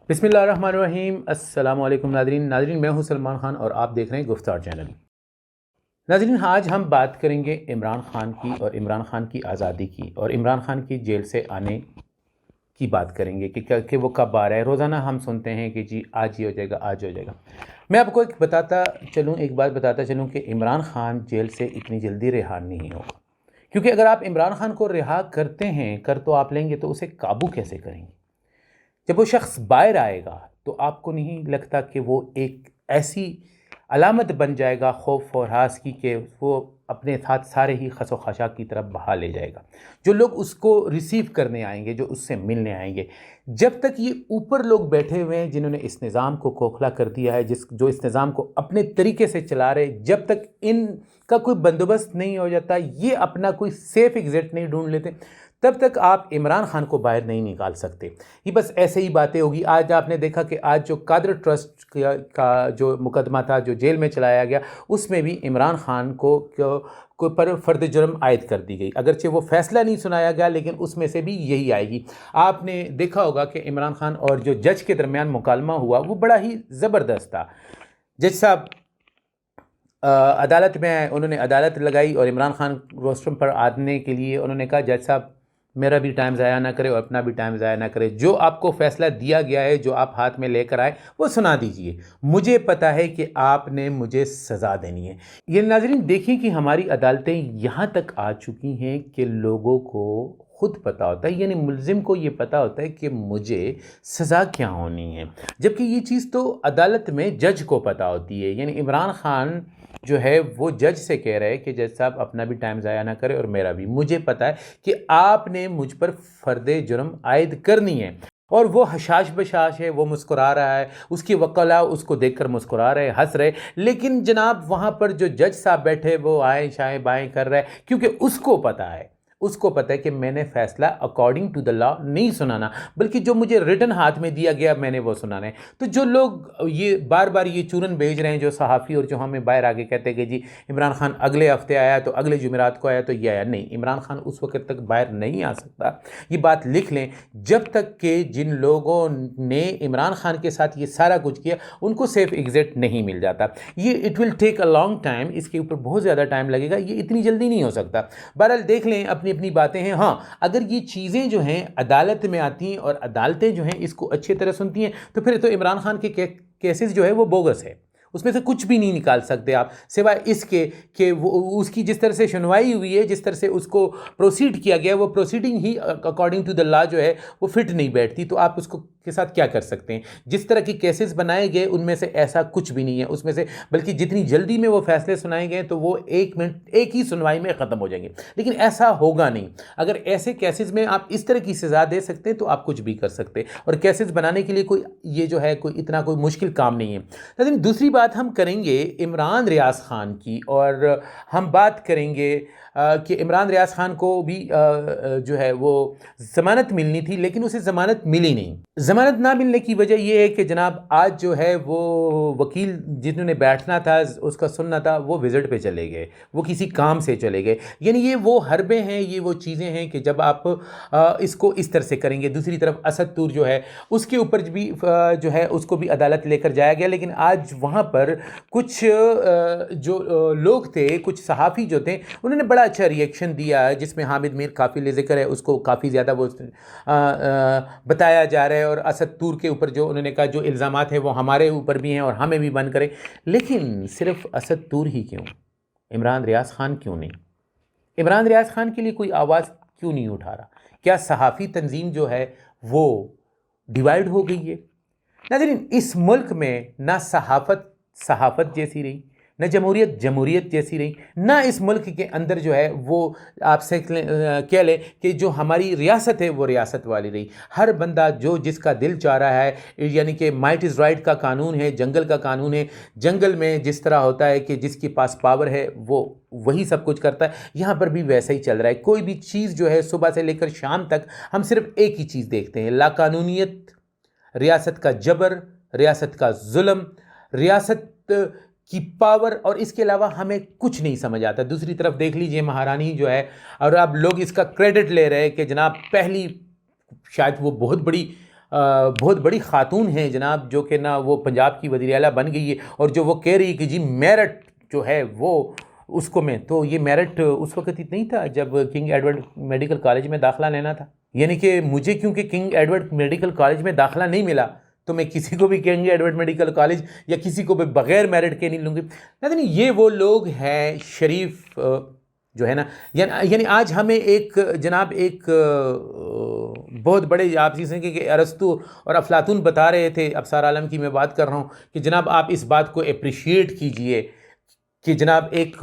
بسم اللہ الرحمن الرحیم۔ السلام علیکم ناظرین میں ہوں سلمان خان اور آپ دیکھ رہے ہیں گفتار چینل۔ ناظرین آج ہم بات کریں گے عمران خان کی اور عمران خان کی آزادی کی، اور عمران خان کی جیل سے آنے کی بات کریں گے کہ وہ کب آ رہا ہے۔ روزانہ ہم سنتے ہیں کہ جی آج یہ ہو جائے گا، آج ہو جائے گا۔ میں آپ کو ایک بات بتاتا چلوں کہ عمران خان جیل سے اتنی جلدی رہا نہیں ہوگا، کیونکہ اگر آپ عمران خان کو رہا کرتے ہیں، کر تو آپ لیں گے، تو اسے قابو کیسے کریں گے؟ جب وہ شخص باہر آئے گا تو آپ کو نہیں لگتا کہ وہ ایک ایسی علامت بن جائے گا خوف اور ہراس کی کہ وہ اپنے ساتھ سارے ہی خس و خاشاک کی طرف بہا لے جائے گا؟ جو لوگ اس کو ریسیو کرنے آئیں گے، جو اس سے ملنے آئیں گے، جب تک یہ اوپر لوگ بیٹھے ہوئے ہیں جنہوں نے اس نظام کو کھوکھلا کر دیا ہے، جو اس نظام کو اپنے طریقے سے چلا رہے، جب تک ان کا کوئی بندوبست نہیں ہو جاتا، یہ اپنا کوئی سیف ایگزٹ نہیں ڈھونڈ لیتے، تب تک آپ عمران خان کو باہر نہیں نکال سکتے۔ یہ بس ایسے ہی باتیں ہوگی۔ آج آپ نے دیکھا کہ آج جو قادر ٹرسٹ کا جو مقدمہ تھا، جو جیل میں چلایا گیا، اس میں بھی عمران خان کو پر فرد جرم عائد کر دی گئی۔ اگرچہ وہ فیصلہ نہیں سنایا گیا، لیکن اس میں سے بھی یہی آئے گی۔ آپ نے دیکھا ہوگا کہ عمران خان اور جو جج کے درمیان مکالمہ ہوا وہ بڑا ہی زبردست تھا۔ جج صاحب عدالت میں آئے، انہوں نے عدالت لگائی اور عمران خان روسٹرم پر آنے کے لیے انہوں نے کہا جج صاحب میرا بھی ٹائم ضائع نہ کرے اور اپنا بھی ٹائم ضائع نہ کرے، جو آپ کو فیصلہ دیا گیا ہے، جو آپ ہاتھ میں لے کر آئے وہ سنا دیجئے، مجھے پتا ہے کہ آپ نے مجھے سزا دینی ہے۔ یہ ناظرین دیکھیں کہ ہماری عدالتیں یہاں تک آ چکی ہیں کہ لوگوں کو خود پتا ہوتا ہے، یعنی ملزم کو یہ پتا ہوتا ہے کہ مجھے سزا کیا ہونی ہے، جبکہ یہ چیز تو عدالت میں جج کو پتا ہوتی ہے۔ یعنی عمران خان جو ہے وہ جج سے کہہ رہے کہ جج صاحب اپنا بھی ٹائم ضائع نہ کرے اور میرا بھی، مجھے پتا ہے کہ آپ نے مجھ پر فرد جرم عائد کرنی ہے، اور وہ حشاش بشاش ہے، وہ مسکرا رہا ہے، اس کی وکلاء اس کو دیکھ کر مسکرا رہے، ہنس رہے، لیکن جناب وہاں پر جو جج صاحب بیٹھے وہ آئیں شائیں بائیں کر رہے، کیونکہ اس کو پتا ہے کہ میں نے فیصلہ اکارڈنگ ٹو دا لا نہیں سنانا، بلکہ جو مجھے ریٹن ہاتھ میں دیا گیا میں نے وہ سنانا ہے۔ تو جو لوگ یہ بار بار یہ چورن بھیج رہے ہیں، جو صحافی اور جو ہمیں باہر آگے کہتے ہیں کہ جی عمران خان اگلے ہفتے آیا تو اگلے جمعرات کو آیا تو یہ آیا، نہیں، عمران خان اس وقت تک باہر نہیں آ سکتا۔ یہ بات لکھ لیں، جب تک کہ جن لوگوں نے عمران خان کے ساتھ یہ سارا کچھ کیا ان کو سیف ایگزٹ نہیں مل جاتا۔ یہ it will take a long time, اس کے اوپر بہت زیادہ ٹائم لگے گا، یہ اتنی جلدی نہیں ہو سکتا۔ بہرحال دیکھ لیں، اپنی باتیں ہیں۔ ہاں، اگر یہ چیزیں جو ہیں عدالت میں آتی ہیں اور عدالتیں جو ہیں اس کو اچھی طرح سنتی ہیں، تو پھر تو عمران خان کے کیسز جو ہے وہ بوگس ہے، اس میں سے کچھ بھی نہیں نکال سکتے آپ، سوائے اس کے کہ وہ اس کی جس طرح سے سنوائی ہوئی ہے، جس طرح سے اس کو پروسیڈ کیا گیا، وہ پروسیڈنگ ہی اکارڈنگ ٹو دا لا جو ہے وہ فٹ نہیں بیٹھتی، تو آپ اس کو کے ساتھ کیا کر سکتے ہیں؟ جس طرح کی کیسز بنائے گئے ان میں سے ایسا کچھ بھی نہیں ہے اس میں سے، بلکہ جتنی جلدی میں وہ فیصلے سنائے گئے تو وہ ایک ہی سنوائی میں ختم ہو جائیں گے، لیکن ایسا ہوگا نہیں۔ اگر ایسے کیسز میں آپ اس طرح کی سزا دے سکتے ہیں تو آپ کچھ بھی کر سکتے، اور کیسز بنانے کے لیے یہ جو ہے اتنا کوئی مشکل کام نہیں ہے۔ لیکن دوسری بات ہم کریں گے عمران ریاض خان کی، اور ہم بات کریں گے کہ عمران ریاض خان کو بھی جو ہے وہ ضمانت ملنی تھی، لیکن اسے ضمانت ملی نہیں۔ ضمانت نہ ملنے کی وجہ یہ ہے کہ جناب آج جو ہے وہ وکیل جنہوں نے بیٹھنا تھا، اس کا سننا تھا، وہ وزٹ پہ چلے گئے، وہ کسی کام سے چلے گئے۔ یعنی یہ وہ حربیں ہیں، یہ وہ چیزیں ہیں کہ جب آپ اس کو اس طرح سے کریں گے۔ دوسری طرف اسد طور جو ہے اس کے اوپر بھی جو ہے اس کو بھی عدالت لے کر جایا گیا، لیکن آج وہاں پر کچھ جو لوگ تھے، کچھ صحافی جو تھے، انہوں نے بڑا اچھا ری ایکشن دیا ہے، جس میں حامد میر قافل ذکر ہے، اس کو کافی زیادہ وہ بتایا جا رہا ہے، اور اسد طور کے اوپر جو انہوں نے کہا جو الزامات ہیں وہ ہمارے اوپر بھی ہیں اور ہمیں بھی بند کریں۔ لیکن صرف اسد طور ہی کیوں؟ عمران ریاض خان کیوں نہیں؟ عمران ریاض خان کے لیے کوئی آواز کیوں نہیں اٹھا رہا؟ کیا صحافی تنظیم جو ہے وہ ڈیوائیڈ ہو گئی ہے؟ ناظرین، اس ملک میں نہ صحافت جیسی رہی، نہ جمہوریت جیسی رہی، نہ اس ملک کے اندر جو ہے وہ آپ سے کہہ لیں کہ جو ہماری ریاست ہے وہ ریاست والی رہی۔ ہر بندہ جو جس کا دل چاہ رہا ہے، یعنی کہ مائٹ از رائٹ کا قانون ہے، جنگل کا قانون ہے، جنگل میں جس طرح ہوتا ہے کہ جس کے پاس پاور ہے وہ وہی سب کچھ کرتا ہے، یہاں پر بھی ویسا ہی چل رہا ہے۔ کوئی بھی چیز جو ہے صبح سے لے کر شام تک ہم صرف ایک ہی چیز دیکھتے ہیں، لا قانونیت، ریاست کا جبر، ریاست کا ظلم، ریاست کی پاور، اور اس کے علاوہ ہمیں کچھ نہیں سمجھ آتا۔ دوسری طرف دیکھ لیجئے مہارانی جو ہے، اور اب لوگ اس کا کریڈٹ لے رہے ہیں کہ جناب پہلی، شاید وہ بہت بڑی بہت بڑی خاتون ہیں جناب، جو کہ نا وہ پنجاب کی وزیر اعلیٰ بن گئی ہے، اور جو وہ کہہ رہی ہے کہ جی میرٹ جو ہے وہ اس کو میں، تو یہ میرٹ اس وقت نہیں تھا جب کنگ ایڈورڈ میڈیکل کالج میں داخلہ لینا تھا. یعنی کہ مجھے کیونکہ کنگ ایڈورڈ میڈیکل کالج میں داخلہ نہیں ملا تو میں کسی کو بھی کنگ ایڈورڈ میڈیکل کالج یا کسی کو بھی بغیر میرٹ کے نہیں لوں گی. لیکن یہ وہ لوگ ہیں شریف جو ہے نا، یعنی آج ہمیں ایک جناب ایک بہت بڑے آپ چیزیں کہ ارسطو اور افلاطون بتا رہے تھے، ابصار عالم کی میں بات کر رہا ہوں کہ جناب آپ اس بات کو اپریشیٹ کیجئے کہ جناب ایک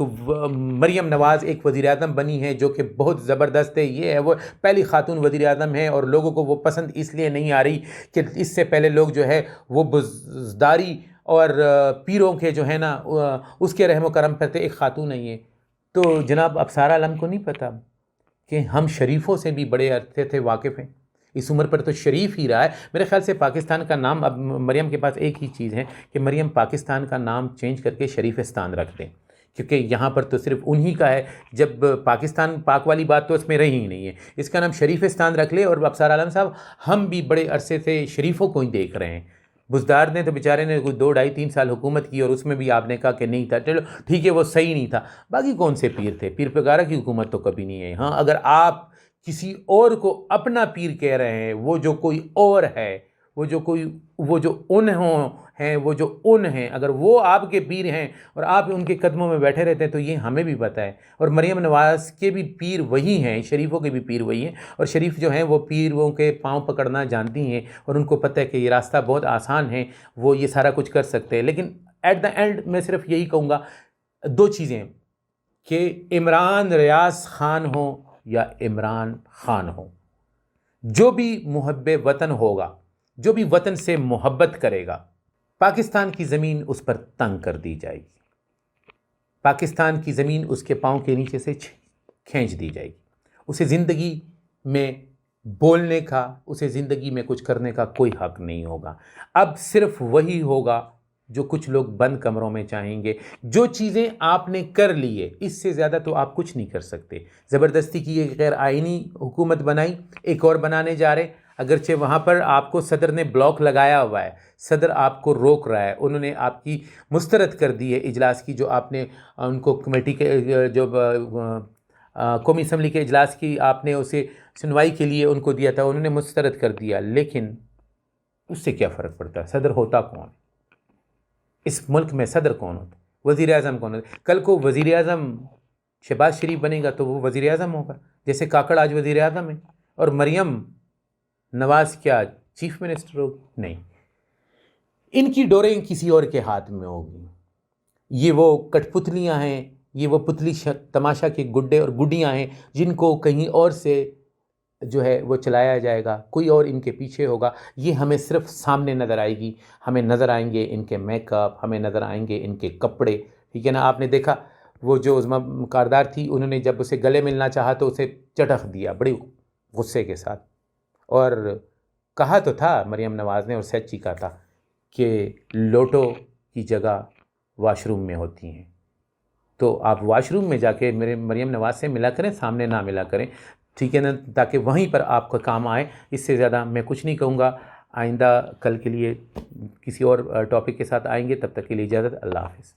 مریم نواز ایک وزیر اعظم بنی ہے جو کہ بہت زبردست ہے، یہ ہے وہ پہلی خاتون وزیر اعظم ہے، اور لوگوں کو وہ پسند اس لیے نہیں آ رہی کہ اس سے پہلے لوگ جو ہے وہ بزداری اور پیروں کے جو ہے نا اس کے رحم و کرم پر تھے، ایک خاتون نہیں ہے. تو جناب ابصار عالم کو نہیں پتہ کہ ہم شریفوں سے بھی بڑے عرصے تھے واقف ہیں. اس عمر پر تو شریف ہی رہا ہے. میرے خیال سے پاکستان کا نام اب مریم کے پاس ایک ہی چیز ہے کہ مریم پاکستان کا نام چینج کر کے شریفستان رکھ دیں، کیونکہ یہاں پر تو صرف انہی کا ہے. جب پاکستان پاک والی بات تو اس میں رہی ہی نہیں ہے، اس کا نام شریفستان رکھ لے. اور ابصار عالم صاحب ہم بھی بڑے عرصے سے شریفوں کو ہی دیکھ رہے ہیں. بزدار نے تو بیچارے نے کوئی 2 ڈھائی 3 سال حکومت کی، اور اس میں بھی آپ نے کہا کہ نہیں تھا، چلو ٹھیک ہے وہ صحیح نہیں تھا. باقی کون سے پیر تھے؟ پیر پگارا کی حکومت تو کبھی نہیں ہے. ہاں اگر آپ کسی اور کو اپنا پیر کہہ رہے ہیں، وہ جو کوئی اور ہے، وہ جو ان ہیں، اگر وہ آپ کے پیر ہیں اور آپ ان کے قدموں میں بیٹھے رہتے ہیں تو یہ ہمیں بھی پتہ ہے. اور مریم نواز کے بھی پیر وہی ہیں، شریفوں کے بھی پیر وہی ہیں، اور شریف جو ہیں وہ پیروں کے پاؤں پکڑنا جانتی ہیں، اور ان کو پتہ ہے کہ یہ راستہ بہت آسان ہے، وہ یہ سارا کچھ کر سکتے ہیں. لیکن ایٹ دا اینڈ میں صرف یہی کہوں گا 2 چیزیں کہ عمران ریاض خان ہو یا عمران خان ہو، جو بھی محب وطن ہوگا، جو بھی وطن سے محبت کرے گا، پاکستان کی زمین اس پر تنگ کر دی جائے گی. پاکستان کی زمین اس کے پاؤں کے نیچے سے کھینچ دی جائے گی. اسے زندگی میں بولنے کا، اسے زندگی میں کچھ کرنے کا کوئی حق نہیں ہوگا. اب صرف وہی ہوگا جو کچھ لوگ بند کمروں میں چاہیں گے. جو چیزیں آپ نے کر لی ہے اس سے زیادہ تو آپ کچھ نہیں کر سکتے. زبردستی کی ایک غیر آئینی حکومت بنائی، ایک اور بنانے جا رہے، اگرچہ وہاں پر آپ کو صدر نے بلاک لگایا ہوا ہے، صدر آپ کو روک رہا ہے، انہوں نے آپ کی مسترد کر دی ہے اجلاس کی، جو آپ نے ان کو کمیٹی کے جو قومی اسمبلی کے اجلاس کی آپ نے اسے سنوائی کے لیے ان کو دیا تھا، انہوں نے مسترد کر دیا. لیکن اس سے کیا فرق پڑتا ہے؟ صدر ہوتا کون؟ اس ملک میں صدر کون ہوتا؟ وزیر اعظم کون ہوتا؟ کل کو وزیر اعظم شہباز شریف بنے گا تو وہ وزیر اعظم ہوگا، جیسے کاکڑ آج وزیر اعظم ہے. اور مریم نواز کیا چیف منسٹر ہوگی؟ نہیں، ان کی ڈوریں کسی اور کے ہاتھ میں ہوگی. یہ وہ کٹ پتلیاں ہیں، یہ وہ پتلی تماشا کے گڈے اور گڈیاں ہیں جن کو کہیں اور سے جو ہے وہ چلایا جائے گا، کوئی اور ان کے پیچھے ہوگا. یہ ہمیں صرف سامنے نظر آئے گی، ہمیں نظر آئیں گے ان کے میک اپ، ہمیں نظر آئیں گے ان کے کپڑے. ٹھیک ہے نا؟ آپ نے دیکھا وہ جو عظمیٰ کاردار تھی، انہوں نے جب اسے گلے ملنا چاہا تو اسے چٹخ دیا بڑی غصے کے ساتھ. اور کہا تو تھا مریم نواز نے، اور سچ ہی کہا تھا کہ لوٹو کی جگہ واش روم میں ہوتی ہیں. تو آپ واش روم میں جا کے میرے مریم نواز سے ملا کریں، سامنے نہ ملا کریں. ٹھیک ہے نا؟ تاکہ وہیں پر آپ کا کام آئے. اس سے زیادہ میں کچھ نہیں کہوں گا. آئندہ کل کے لیے کسی اور ٹاپک کے ساتھ آئیں گے. تب تک کے لیے اجازت. اللہ حافظ.